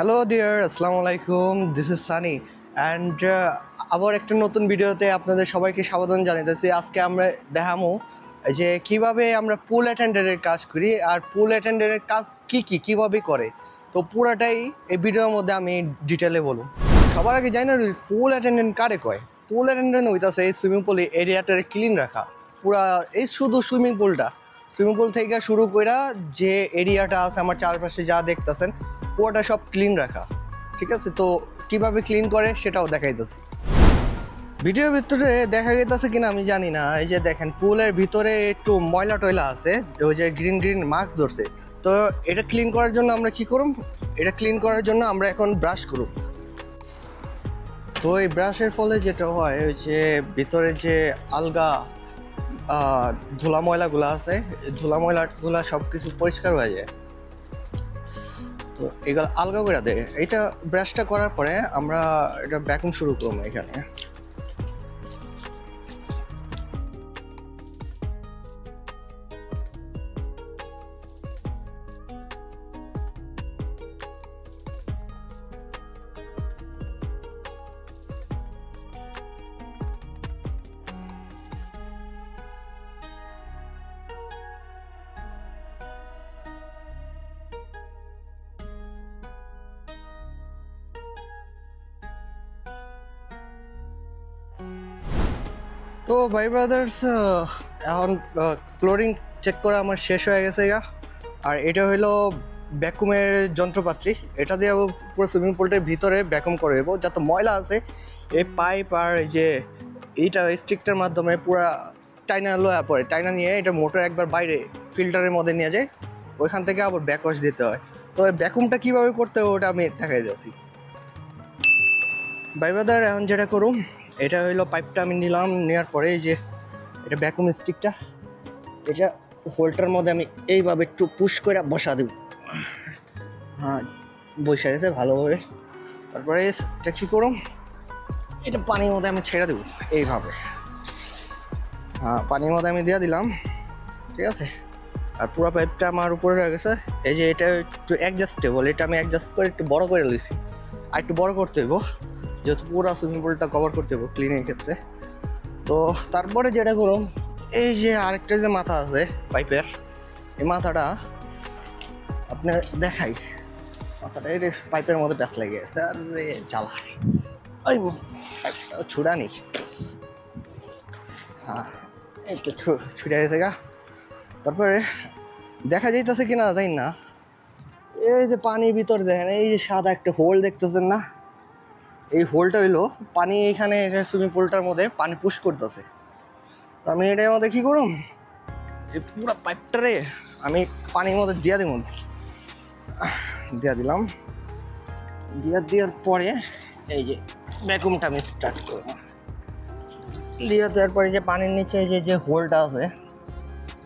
Hello dear, আসসালামু আলাইকুম। This is Sunny and আবার একটা নতুন ভিডিওতে আপনাদের সবাইকে স্বাগত জানাইতেছি। আজকে আমরা দেখামো যে কিভাবে আমরা পুল অ্যাটেন্ডেন্টের কাজ করি আর পুল অ্যাটেন্ডেন্টের কাজ কীভাবে করে। তো পুরাটাই এই ভিডিওর মধ্যে আমি ডিটেলে বলুন। সবার আগে জানি না পুল অ্যাটেন্ডেন্ট কারে কয়। পুল অ্যাটেন্ডেন্ট হইতাছে এই সুইমিং পুল এরিয়াটারে ক্লিন রাখা। পুরা এই শুধু সুইমিং পুল থেকে শুরু করে যে এরিয়াটা আছে আমার চারপাশে যা দেখতেছেন পুরোটা সব ক্লিন রাখা, ঠিক আছে। তো কিভাবে ক্লিন করে সেটাও দেখাইতেছি। ভিডিওর ভিতরে দেখা যেতেছে কিনা আমি জানি না। এই যে দেখেন পুলের ভিতরে একটু ময়লা টয়লা আছে, ওই যে গ্রিন গ্রিন মাস্ক ধরছে। তো এটা ক্লিন করার জন্য আমরা কি করুম, এটা ক্লিন করার জন্য আমরা এখন ব্রাশ করুম। তো এই ব্রাশের ফলে যেটা হয় ওই যে ভিতরে যে আলগা ধুলা ময়লাগুলো আছে, ধুলা ময়লাগুলো সব কিছু পরিষ্কার হয়ে যায়। তো এগুলো আলগা করে দেয়। এটা ব্রাশটা করার পরে আমরা এটা ভ্যাকুম শুরু করবো এখানে। তো ভাই ব্রাদার্স, এখন ক্লোরিন চেক করা আমার শেষ হয়ে গেছে গা। আর এটা হইলো ভ্যাকুমের যন্ত্রপাতি। এটা দিয়ে পুরো সুইমিং পুলটার ভিতরে ভ্যাকুম করে দেবো, যাতে ময়লা আছে এই পাইপ আর এই যে এইটা স্টিকটার মাধ্যমে পুরো টাইনা লোয়া পড়ে, টাইনা নিয়ে এটা মোটর একবার বাইরে ফিল্টারের মধ্যে নিয়ে যায়, ওইখান থেকে আবার ব্যাকওয়াশ দিতে হয়। তো এই ভ্যাকুমটা কীভাবে করতে হবে ওটা আমি দেখাই যাচ্ছি। ভাই ব্রাদার, এখন যেটা করুম, এটা হইলো পাইপটা আমি নিলাম, নেওয়ার পরে এই যে এটা ভ্যাকুম স্টিকটা, এটা হোলটার মধ্যে আমি এইভাবে একটু পুশ করে বসা দেব। হ্যাঁ, বসে গেছে ভালোভাবে। তারপরে এটা কী করুম, এটা পানির মধ্যে আমি ছেড়ে দেবো এইভাবে। হ্যাঁ, পানির মধ্যে আমি দিয়ে দিলাম, ঠিক আছে। আর পুরো পাইপটা আমার উপরে হয়ে গেছে। এই যে এটা একটু অ্যাডজাস্টেবল, এটা আমি অ্যাডজাস্ট করে একটু বড় করে লইছি। আর একটু বড় করতে হইব, যেহেতু পুরো সুইমিং পুলটা কভার করতে হবে ক্লিনের ক্ষেত্রে। তো তারপরে যেটা করুন, এই যে আরেকটা যে মাথা আছে পাইপের, এই মাথাটা আপনার দেখাই। মাথাটা এই পাইপের মধ্যে প্যাঁচ লেগে গেছে, আর জ্বালা ওই ছুড়া নি। হ্যাঁ, একটু ছুটে গেছে গা। তারপরে দেখা যাইতেছে কিনা জানি না, এই যে পানির ভিতরে দেখেন এই যে সাদা একটা হোল দেখতেছেন না, এই হোলটা হইলো পানি। এখানে সুইমিং পুলটার মধ্যে পানি পুশ করতেছে। তো আমি এটার মধ্যে কী করুম, এই পুরো পাইপটারে আমি পানির মধ্যে দিয়া দিলাম। দেওয়ার পরে এই যে ভ্যাকুমটা আমি স্টার্ট করবো। দেওয়ার পরে যে পানির নিচে যে হোলটা আছে,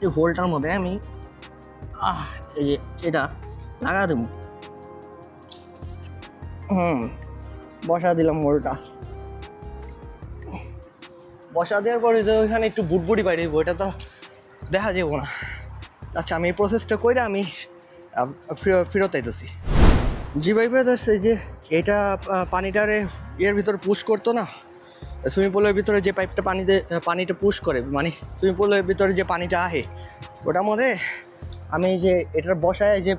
এই হোলটার মধ্যে আমি এই যে এটা লাগা দেব। বসা দিলাম হোলটা। বসা দেওয়ার পরে যে ওইখানে একটু বুটবুটি বাইরে দেবো, এটা তো দেখা যাবো না। আচ্ছা, আমি এই প্রসেসটা করে আমি ফেরত আইতেছি। জি ভাই ব্রাদার্স, এই যে এটা পানিটারে এর ভিতরে পুশ করতো না, সুইমিং পুলের ভিতরে যে পানিটা পুশ করে, মানে সুইমিং পুলের ভিতরে যে পানিটা আহে ওটার মধ্যে আমি যে এটার বসায় যে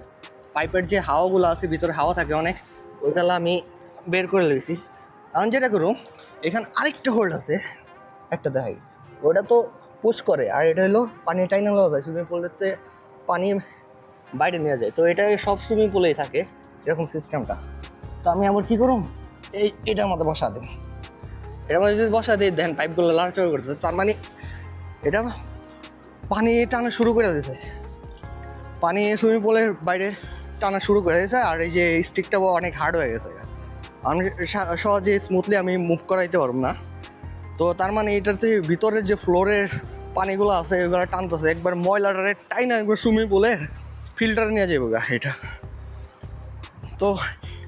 পাইপের যে হাওয়াগুলো আছে, ভিতরে হাওয়া থাকে অনেক, ওইগুলো আমি বের করে লেগেছি। এখন যেটা করুন, এখানে আরেকটা হোল্ড আছে, একটা দেখাই, ওটা তো পুশ করে, আর এটা হলো পানি টাইনা নেওয়া যায় সুইমিং পুলেতে, পানি বাইরে নেওয়া যায়। তো এটা সব সুইমিং পুলেই থাকে এরকম সিস্টেমটা। তো আমি আবার কী করুন, এটার মধ্যে বসা দেব। এটার মধ্যে যদি বসা দিই দেন পাইপগুলো লাড়াচাড়া করতেছে, তার মানে এটা পানি টানা শুরু করে দিয়েছে, পানি সুইমিং পুলের বাইরে টানা শুরু করে দিয়েছে। আর এই যে স্টিকটাও অনেক হার্ড হয়ে গেছে, আমি সহজে স্মুথলি আমি মুভ করাইতে পারব না। তো তার মানে এটাতে ভিতরে যে ফ্লোরের পানিগুলো আছে এগুলো টানতেছে, একবার ময়লাটারে টাইনা একবার সুইমিং পুলের ফিল্টারে নিয়ে যাবো গা এটা। তো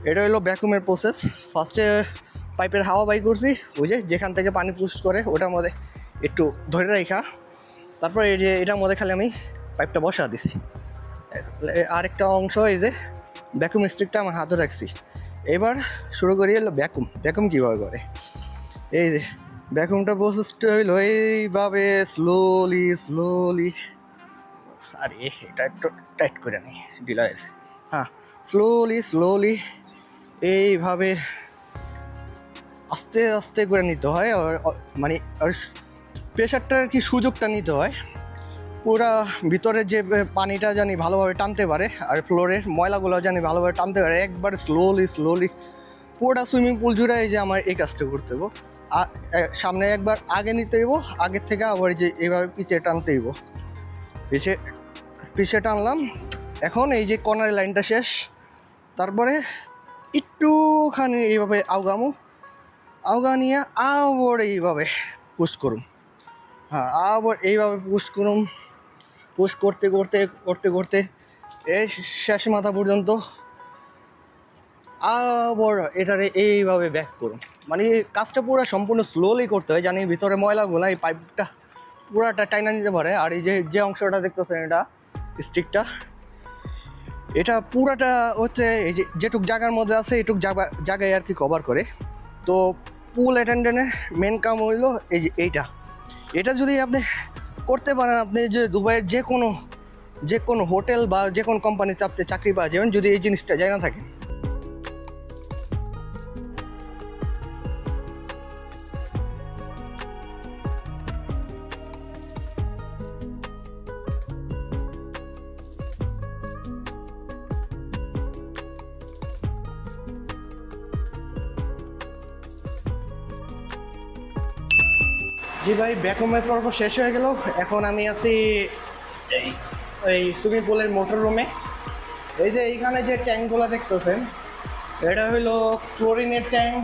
এটা হলো ভ্যাকুমের প্রসেস। ফার্স্টে পাইপের হাওয়া বাই করছি, ওই যে যেখান থেকে পানি পুশ করে ওটার মধ্যে একটু ধরে রাখা, তারপরে এই যে এটার মধ্যে খালি আমি পাইপটা বসা দিছি। আরেকটা অংশ এই যে ভ্যাকুম স্টিকটা আমার হাতে রাখছি। এবার শুরু করি হলো ভ্যাকুম কীভাবে করে। এই যে ভ্যাকুমটা প্রসেসটা হইলো এইভাবে স্লোলি আরে এটা একটু টাইট করে নিই, ঢিলা হয়েছে। হ্যাঁ, স্লোলি এইভাবে আস্তে আস্তে করে নিতে হয়। মানে আর প্রেশারটা আর কি সুযোগটা নিতে হয়, পুরা ভিতরে যে পানিটা জানি ভালোভাবে টানতে পারে আর ফ্লোরের ময়লাগুলো জানি ভালোভাবে টানতে পারে। একবারে স্লোলি পুরোটা সুইমিং পুল জুড়ে এই যে আমার এই কাজটা করতে হইব। সামনে একবার আগে নিতে হইব, আগের থেকে আবার যে এইভাবে পিছিয়ে টানতে হইব। পিছিয়ে টানলাম। এখন এই যে কর্নার লাইনটা শেষ, তারপরে একটুখানি এইভাবে আউগা নিয়ে আবার এইভাবে পুশ করুন। হ্যাঁ, আবার এইভাবে পুশ করতে এই শেষ মাথা পর্যন্ত আবার এটারে এইভাবে ব্যাক করুন। মানে কাজটা পুরো সম্পূর্ণ স্লোলি করতে হয়, জানি ভিতরে ময়লাগুলো এই পাইপটা পুরাটা টাইনা নিতে পারে। আর এই যে অংশটা দেখতেছেন এটা স্টিকটা, এটা পুরাটা হচ্ছে এই যেটুক জায়গার মধ্যে আছে এইটুক জায়গায় আর কি কভার করে। তো পুল অ্যাটেন্ডেন্টের মেন কাম হইলো এই যে এটা যদি আপনি করতে পারেন, আপনি যে দুবাইয়ের যে কোনো হোটেল বা যে কোনো কোম্পানিতে আপনি চাকরি পাওয়া যাবেন যদি এই জিনিসটা জানা থাকে। জি ভাই, ভ্যাকুমের পর্ব শেষ হয়ে গেল। এখন আমি আছি এই সুইমিং পুলের মোটর রুমে। এই যে এইখানে যে ট্যাঙ্কগুলো দেখতেছেন, এটা হইলো ক্লোরিনের ট্যাঙ্ক,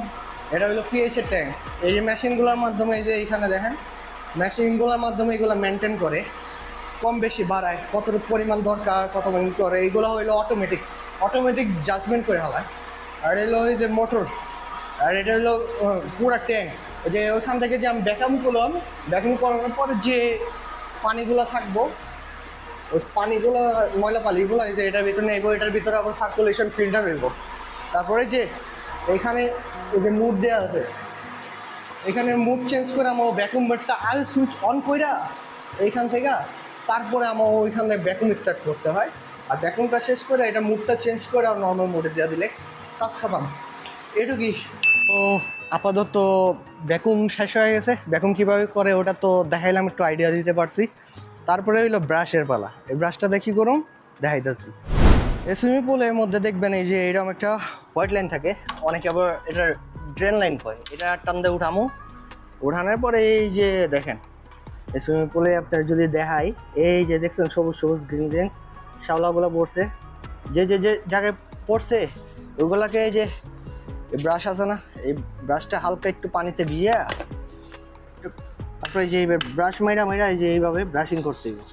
এটা হইলো পিএইচের ট্যাঙ্ক। এই যে মেশিনগুলোর মাধ্যমে এই যে এইখানে দেখেন, মেশিনগুলোর মাধ্যমে এগুলো মেনটেন করে, কম বেশি বাড়ায়, কতটুকু পরিমাণ দরকার কত মিনিট করে, এইগুলো হইলো অটোমেটিক জাজমেন্ট করে হালায়। আর এলো ওই যে মোটর, আর এটা হলো পুরা ট্যাঙ্ক। যে ওইখান থেকে যে আমি ভ্যাকুম করানোর পরে যে পানিগুলো থাকবো, ওই পানিগুলো ময়লা পানিগুলো এই যে এটার ভিতরে নেবো, এটার ভিতরে আবার সার্কুলেশন ফিল্টার নেবো। তারপরে যে এইখানে ওই যে মুড দেওয়া আছে, এখানে মুড চেঞ্জ করে আমার ভ্যাকুম বাটটা আগে সুইচ অন কইরা এইখান থেকে তারপরে আমার ওইখান থেকে ভ্যাকুম স্টার্ট করতে হয়। আর ভ্যাকুমটা শেষ করে এটা মুডটা চেঞ্জ করে আর নর্মাল মোডে দেওয়া দিলে কাজ খতম। এটুকুই। তো আপাতত ভ্যাকুম শেষ হয়ে গেছে। ভ্যাকুম কীভাবে করে ওটা তো দেখাইলাম, একটু আইডিয়া দিতে পারছি। তারপরে হইলো ব্রাশের পালা। এই ব্রাশটা দেখি করুন, দেখাইতেছি। এই সুইমিং পুলের মধ্যে দেখবেন এই যে এরকম একটা হোয়াইট লাইন থাকে, অনেকে আবার এটার ড্রেন লাইন কয়। এটা টান দিয়ে উঠানোর পরে এই যে দেখেন এই সুইমিং পুলে আপনার যদি দেখাই, এই যে দেখছেন সবুজ গ্রিন শ্যাওলাগুলো পড়ছে, যে জায়গায় পড়ছে ওইগুলাকে এই যে ব্রাশ আছে না, এই ব্রাশটা হালকা একটু পানিতে ভিজে তারপরে যে ব্রাশ মাইরা এই যে এইভাবে ব্রাশিং করতে হবে।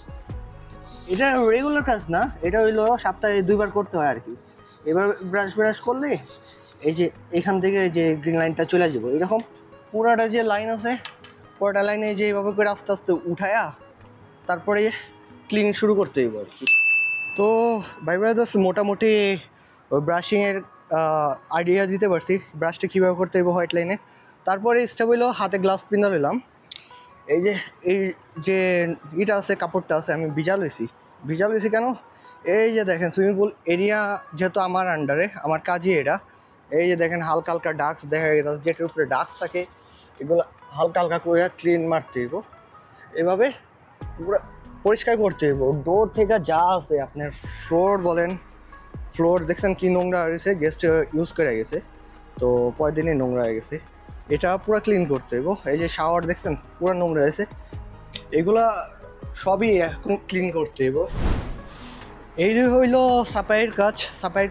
এটা রেগুলার কাজ না, এটা হইলো সপ্তাহে 2 বার করতে হয় আর কি। এবার ব্রাশ করলে এই যে এখান থেকে যে গ্রিন লাইনটা চলে যাবো, এরকম পুরাটা যে লাইন আছে পুরাটা লাইনে যে এইভাবে করে আস্তে আস্তে উঠায়া তারপরে ক্লিন শুরু করতে হইব আর কি। তো ভাই ব্রাদার্স মোটামুটি ব্রাশিংয়ের আইডিয়া দিতে পারছি, ব্রাশটা কীভাবে করতে হইব হোয়াইট লাইনে। তারপরে স্টেপ হইলো হাতে গ্লাভস পিন্ধা নিলাম। এই যে এটা আছে, কাপড়টা আছে, আমি ভিজা লইছি কেন, এই যে দেখেন সুইমিং পুল এরিয়া যেহেতু আমার আন্ডারে, আমার কাজই এটা। এই যে দেখেন হালকা ডাস্ক দেখা গেছে, যেটার উপরে ডাস্ক থাকে এগুলো হালকা করে ক্লিন মারতে হইব, এভাবে পুরো পরিষ্কার করতে হইব। ডোর থেকে যা আছে আপনার ফ্লোর দেখছেন কি নোংরা হয়েছে, গেস্ট ইউজ করে গেছে, তো পরের দিনই নোংরা হয়ে গেছে, এটা পুরো ক্লিন করতে হইব। এই যে শাওয়ার দেখছেন পুরো নোংরা হয়েছে, এগুলা সবই এখন ক্লিন করতে হইব। এই হইলো সাফাইয়ের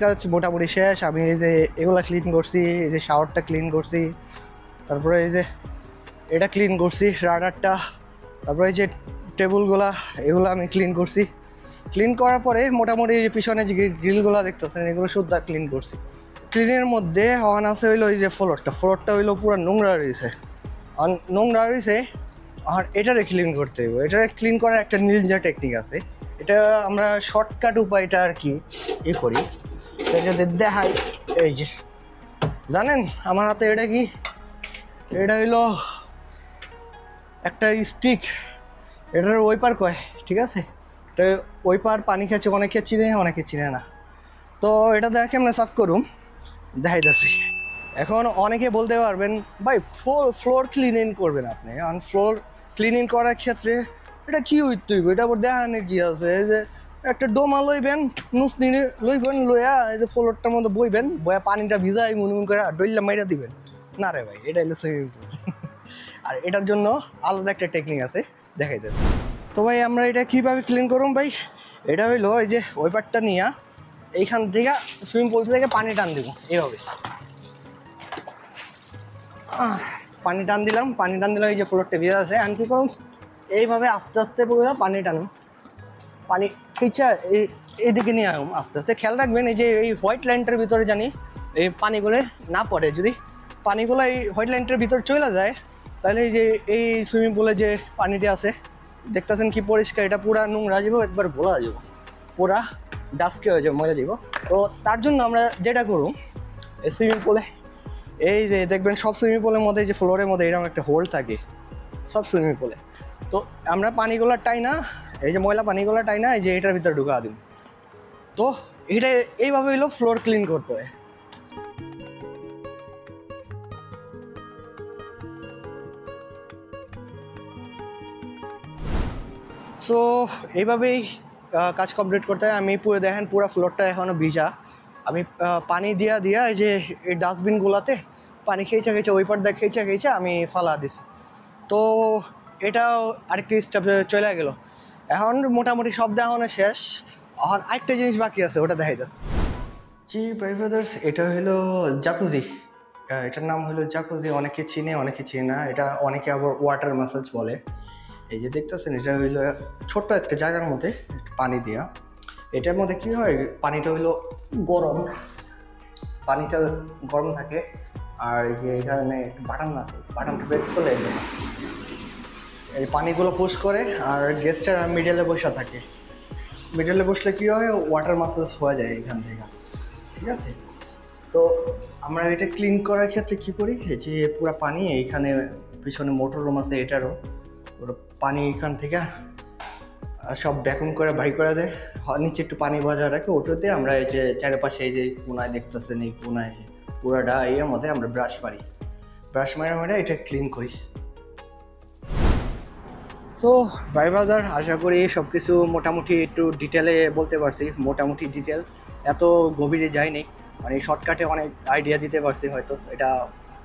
কাজ মোটামুটি শেষ। আমি এই যে এগুলা ক্লিন করছি, এই যে শাওয়ারটা ক্লিন করছি, তারপরে এই যে এটা ক্লিন করছি রাডারটা, তারপরে এই যে টেবিলগুলা এগুলো আমি ক্লিন করছি। ক্লিন করার পরে মোটামুটি এই যে পিছনে যে গ্রিলগুলো দেখতেছেন এগুলো শুদ্ধ ক্লিন করছি। ক্লিনের মধ্যে হওয়ান আছে হইলো এই যে ফ্লোরটা হইলো পুরো নোংরা রয়েছে আর এটারে ক্লিন করতে হইব। এটারে ক্লিন করার একটা নিনজা টেকনিক আছে, এটা আমরা শর্টকাট উপায়টা আর কি করি। যদি দেখাই, এই যে জানেন আমার হাতে এটা কি, এটা হইলো একটা স্টিক, এটার ওয়াইপার কয়, ঠিক আছে? এটা ওয়াইপার পানি খেয়েছে, অনেকে চিনে অনেকে চিনে না। তো এটা দেখে কেমনে সাফ করুম দেখাইতেছি। এখন অনেকে বলতে পারবেন ভাই ফ্লোর ক্লিনিং করবেন আপনি, কারণ ফ্লোর ক্লিনিং করার ক্ষেত্রে এটা কি হইতে হইব, এটা আবার দেখানে কি আছে? এই যে একটা ডোমা লইবেন, নুসনি লইবেন, লইয়া এই যে ফ্লোরটার মধ্যে বইবেন, বয়া পানিটা ভিজাই মুনমুন করে ডইলা মাইরা দিবেন। না রে ভাই, এটা হলো সুইমিং পুল। আর এটার জন্য আলাদা একটা টেকনিক আছে, দেখাইতে। তো ভাই আমরা এটা কীভাবে ক্লিন করুম ভাই? এটা হইলো এই যে ওয়াইপারটা নিয়ে এইখান থেকে সুইমিং পুল থেকে পানি টান দিব এইভাবে। পানি টান দিলাম, এই যে ফ্লোরটা ভিজা আছে, আমি কী করুন এইভাবে আস্তে আস্তে পুরো পানি টানুম, পানি খিচা এইদিকে নিয়ে আসুন আস্তে আস্তে। খেয়াল রাখবেন এই যে এই হোয়াইট লাইনটার ভিতরে জানি এই পানিগুলো না পড়ে। যদি পানিগুলো এই হোয়াইট লাইনটার ভিতরে চলে যায় তাহলে এই যে এই সুইমিং পুলে যে পানিটা আছে দেখতেছেন কি পরিষ্কার, এটা পুরা নোংরা যাব, একবার ঘোলা যাব, পুরা ডাস্কে হয়ে যাবে, মজা যাব। তো তার জন্য আমরা যেটা করুম এই সুইমিং পুলে, এই যে দেখবেন সব সুইমিং পুলের মধ্যে যে ফ্লোরের মধ্যে এরকম একটা হোল থাকে সব সুইমিং পুলে। তো আমরা পানিগুলো টাইনা, এই যে ময়লা পানিগুলো টাইনা এই যে এটার ভিতরে ঢুকা দিন। তো এটা এইভাবে হইলো ফ্লোর ক্লিন করতে হয়। সো এইভাবেই কাজ কমপ্লিট করতে হয়। আমি পুরো দেখেন পুরো ফ্লোরটা এখনও ভিজা, আমি পানি দিয়া এই যে এই ডাস্টবিনগুলোতে পানি খেয়েছে ওই পার দিয়ে খেয়েছে আমি ফালা দিছি। তো এটাও আরেকটি স্টেপে চলে গেল। এখন মোটামুটি সব দেখানো শেষ, এখন আরেকটা জিনিস বাকি আছে, ওটা দেখাই যাচ্ছে। জি ভাই ব্রাদার্স, এটা হলো জাকুজি। এটার নাম হলো জাকুজি। অনেকে চিনে অনেকে চিনে না, এটা অনেকে আবার ওয়াটার ম্যাসাজ বলে। এই যে দেখতেছেন এটা হইলো ছোট্ট একটা জায়গার মধ্যে পানি দেওয়া। এটার মধ্যে কি হয়, পানিটা হইলো গরম, পানিটা গরম থাকে। আর এই যে এখানে বাটন আছে, বাটনটা প্রেস করলে এই পানিগুলো পুশ করে, আর গেস্টের মিডলে বসা থাকে। মিডলে বসলে কী হয়, ওয়াটার ম্যাসাজ হয়ে যায় এখান থেকে, ঠিক আছে? তো আমরা এটা ক্লিন করার ক্ষেত্রে কী করি, এই যে পুরো পানি এইখানে পিছনে মোটর রুম আছে, এটারও ওরা পানি এখান থেকে সব ভ্যাকুম করে বাই করে দেয়, নিচে একটু পানি বজায় রাখে। ওটাতে আমরা এই যে চারপাশে এই যে কোনায় দেখতেছেন, এই কোনায় পুরাটা এর মধ্যে আমরা ব্রাশ মারি এটা ক্লিন করি। সো ভাই ব্রাদার, আশা করি সব কিছু মোটামুটি একটু ডিটেলে বলতে পারছি, মোটামুটি ডিটেল, এত গভীরে যায়নি, মানে শর্টকাটে অনেক আইডিয়া দিতে পারছি, হয়তো এটা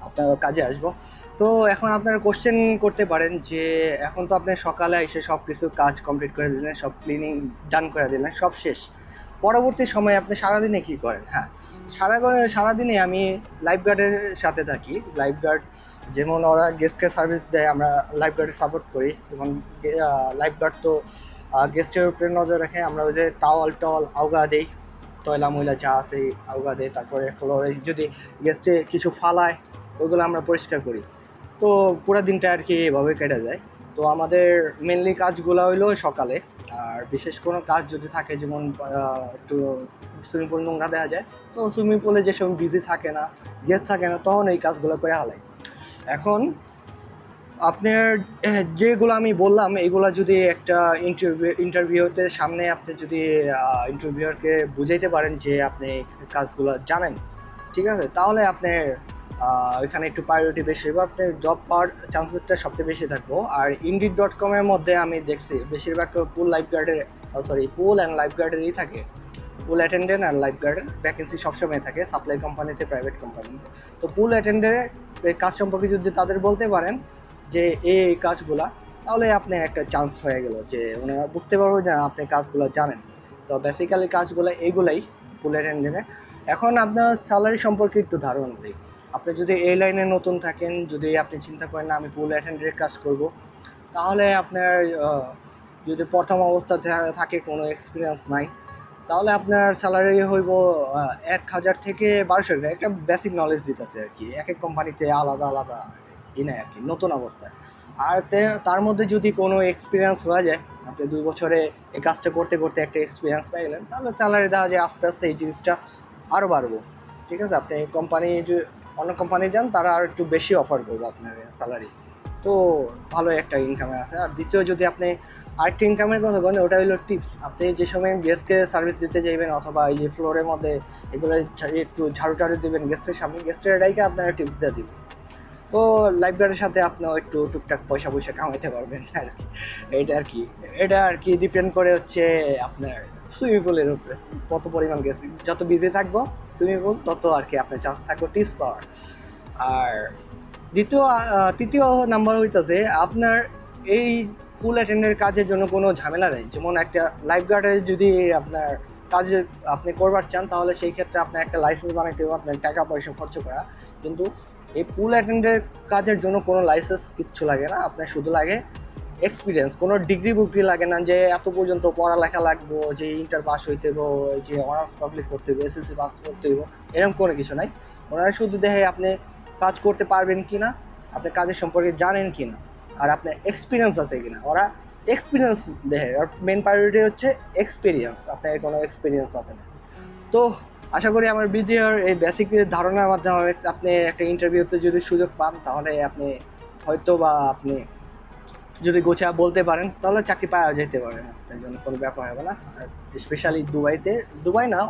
আপনার কাজে আসবো। তো এখন আপনারা কোশ্চেন করতে পারেন যে এখন তো আপনি সকালে এসে সব কিছু কাজ কমপ্লিট করে দিলেন, সব ক্লিনিং ডান করে দিলেন, সব শেষ, পরবর্তী সময়ে আপনি সারাদিনে কী করেন? হ্যাঁ, সারাদিনে আমি লাইফগার্ডের সাথে থাকি। লাইফগার্ড যেমন ওরা গেস্টকে সার্ভিস দেয়, আমরা লাইফগার্ডে সাপোর্ট করি। যেমন লাইফগার্ড তো গেস্টের উপরে নজর রাখে, আমরা ওই যে টাওয়াল আউগা দেই, তয়লা ময়লা যা আছে আউগা দেয়। তারপরে ফ্লোরে যদি গেস্টে কিছু ফালায় ওইগুলো আমরা পরিষ্কার করি। তো পুরো দিনটা আর কি এভাবে কেটে যায়। তো আমাদের মেনলি কাজগুলো হইলো সকালে, আর বিশেষ কোনো কাজ যদি থাকে, যেমন একটু সুইমিং পুল নোংরা দেওয়া যায়, তো সুইমিং পুলে যেসব বিজি থাকে না, গেস্ট থাকে না, তখন এই কাজগুলো করে হালাই। এখন আপনার যেগুলো আমি বললাম এইগুলো যদি একটা ইন্টারভিউতে সামনে আপনি যদি ইন্টারভিউয়ারকে বুঝাইতে পারেন যে আপনি কাজগুলো জানেন, ঠিক আছে, তাহলে আপনার এখানে একটু প্রায়োরিটি বেশি হবে, আপনার জব পাওয়ার চান্সেসটা সবচেয়ে বেশি থাকবো। আর Indeed.com-এর মধ্যে আমি দেখছি বেশিরভাগ পুল অ্যান্ড লাইফগার্ডেরই থাকে, পুল অ্যাটেন্ডেন্ট আর লাইফগার্ডের ভ্যাকেন্সি সবসময় থাকে, সাপ্লাই কোম্পানিতে, প্রাইভেট কোম্পানিতে। তো পুল অ্যাটেন্ডেন্টের কাজ সম্পর্কে যদি তাদের বলতে পারেন যে এই কাজগুলা, তাহলে আপনি একটা চান্স হয়ে গেল, যে ওনারা বুঝতে পারবো যে আপনি কাজগুলো জানেন। তো বেসিক্যালি কাজগুলো এইগুলাই পুল অ্যাটেন্ডেন্টের। এখন আপনার স্যালারি সম্পর্কে একটু ধারণা দিই। আপনি যদি এই লাইনে নতুন থাকেন, যদি আপনি চিন্তা করেন না আমি পুল অ্যাটেন্ডেন্টের কাজ করব, তাহলে আপনার যদি প্রথম অবস্থা থাকে, কোনো এক্সপিরিয়েন্স নাই, তাহলে আপনার স্যালারি হইব 1000 থেকে 1200 টাকা। একটা বেসিক নলেজ দিতেছে আর কি, এক এক কোম্পানিতে আলাদা আলাদা নেয় আর কি নতুন অবস্থায়। আর তার মধ্যে যদি কোনো এক্সপিরিয়েন্স হয়ে যায়, আপনি 2 বছরে এই কাজটা করতে করতে একটা এক্সপিরিয়েন্স পেয়ে গেলেন, তাহলে স্যালারি দেওয়া যায় আস্তে আস্তে এই জিনিসটা আরও বাড়বো। ঠিক আছে, আপনি কোম্পানি অন্য কোম্পানি যান, তারা আর একটু বেশি অফার করবো আপনার স্যালারি। তো ভালো একটা ইনকামের আছে। আর দ্বিতীয় যদি আপনি আরেকটা ইনকামের কথা বলেন, ওটা হলো টিপস। আপনি যে সময় গেস্টকে সার্ভিস দিতে যাইবেন অথবা এই যে ফ্লোরের মধ্যে এগুলো একটু ঝাড়ু টাড়ু দেবেন গেস্টের সামনে, গেস্টের এটাইকে আপনারা টিপস দিয়ে দিবেন। তো লাইফ গার্ডের সাথে আপনিও একটু টুকটাক পয়সা কামাইতে পারবেন আর কি। এটা আর কি ডিপেন্ড করে হচ্ছে আপনার সুইমিং পুলের উপরে কত পরিমাণ গেছে। যত বিজি থাকবো সুইমিং পুল, তত আর কি আপনার চান্স থাকবো টিপস পাওয়ার। আর তৃতীয় নাম্বার হইতেছে আপনার এই পুল অ্যাটেন্ডের কাজের জন্য কোনো ঝামেলা নেই। যেমন একটা লাইফ গার্ডে যদি আপনার কাজে আপনি করবার চান, তাহলে সেই ক্ষেত্রে আপনার একটা লাইসেন্স বানাইতে হবে, আপনার টাকা পয়সা খরচ করা। কিন্তু এই পুল অ্যাটেন্ডের কাজের জন্য কোনো লাইসেন্স কিচ্ছু লাগে না, আপনার শুধু লাগে এক্সপিরিয়েন্স। কোনো ডিগ্রি বুগ্রি লাগে না যে এত পর্যন্ত পড়ালেখা লাগবো, যে ইন্টার পাস হইতে হইব, যে অনার্স কমপ্লিট করতে হইব, এসএসসি পাস করতে হইব, এরকম কোনো কিছু নাই। ওনারা শুধু দেখে আপনি কাজ করতে পারবেন কি না, আপনি কাজের সম্পর্কে জানেন কি না, আর আপনার এক্সপিরিয়েন্স আছে কি না। ওরা এক্সপিরিয়েন্স দেখে, আর মেন প্রায়োরিটি হচ্ছে এক্সপিরিয়েন্স, আপনার কোনো এক্সপিরিয়েন্স আছে না। তো আশা করি আমার ভিডিওর এই বেসিক ধারণার মাধ্যমে আপনি একটা ইন্টারভিউতে যদি সুযোগ পান, তাহলে আপনি হয়তো বা আপনি যদি গোছা বলতে পারেন, তাহলে চাকরি পাওয়া যেতে পারেন, আপনার জন্য কোনো ব্যাপার হবে না। স্পেশালি দুবাই না,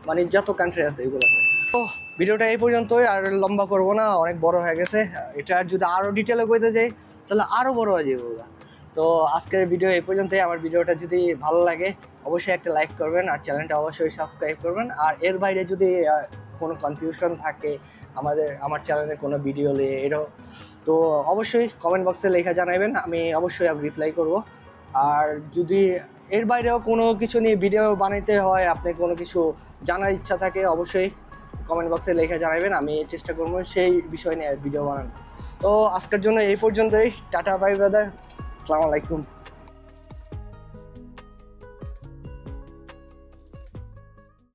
মানে যত কান্ট্রি আছে এগুলোতে। তো ভিডিওটা এই পর্যন্তই, আর লম্বা করবো না, অনেক বড় হয়ে গেছে। এটা যদি আরও ডিটেলে বলতে যাই তাহলে আরও বড় হয়ে যাবে। তো আজকের ভিডিও এই পর্যন্তই। আমার ভিডিওটা যদি ভালো লাগে অবশ্যই একটা লাইক করবেন, আর চ্যানেলটা অবশ্যই সাবস্ক্রাইব করবেন। আর এর বাইরে যদি কোনো কনফিউশন থাকে আমার চ্যানেলে কোনো ভিডিও নিয়ে তো অবশ্যই কমেন্ট বক্সে লেখা জানাবেন, আমি অবশ্যই রিপ্লাই করব। আর যদি এর বাইরেও কোনো কিছু নিয়ে ভিডিও বানাইতে হয়, আপনি কোনো কিছু জানার ইচ্ছা থাকে, অবশ্যই কমেন্ট বক্সে লেখা জানাবেন, আমি চেষ্টা করবো সেই বিষয় নিয়ে ভিডিও বানানো। তো আজকের জন্য এই পর্যন্তই। টাটা বাই ব্রাদার, আসসালামু আলাইকুম।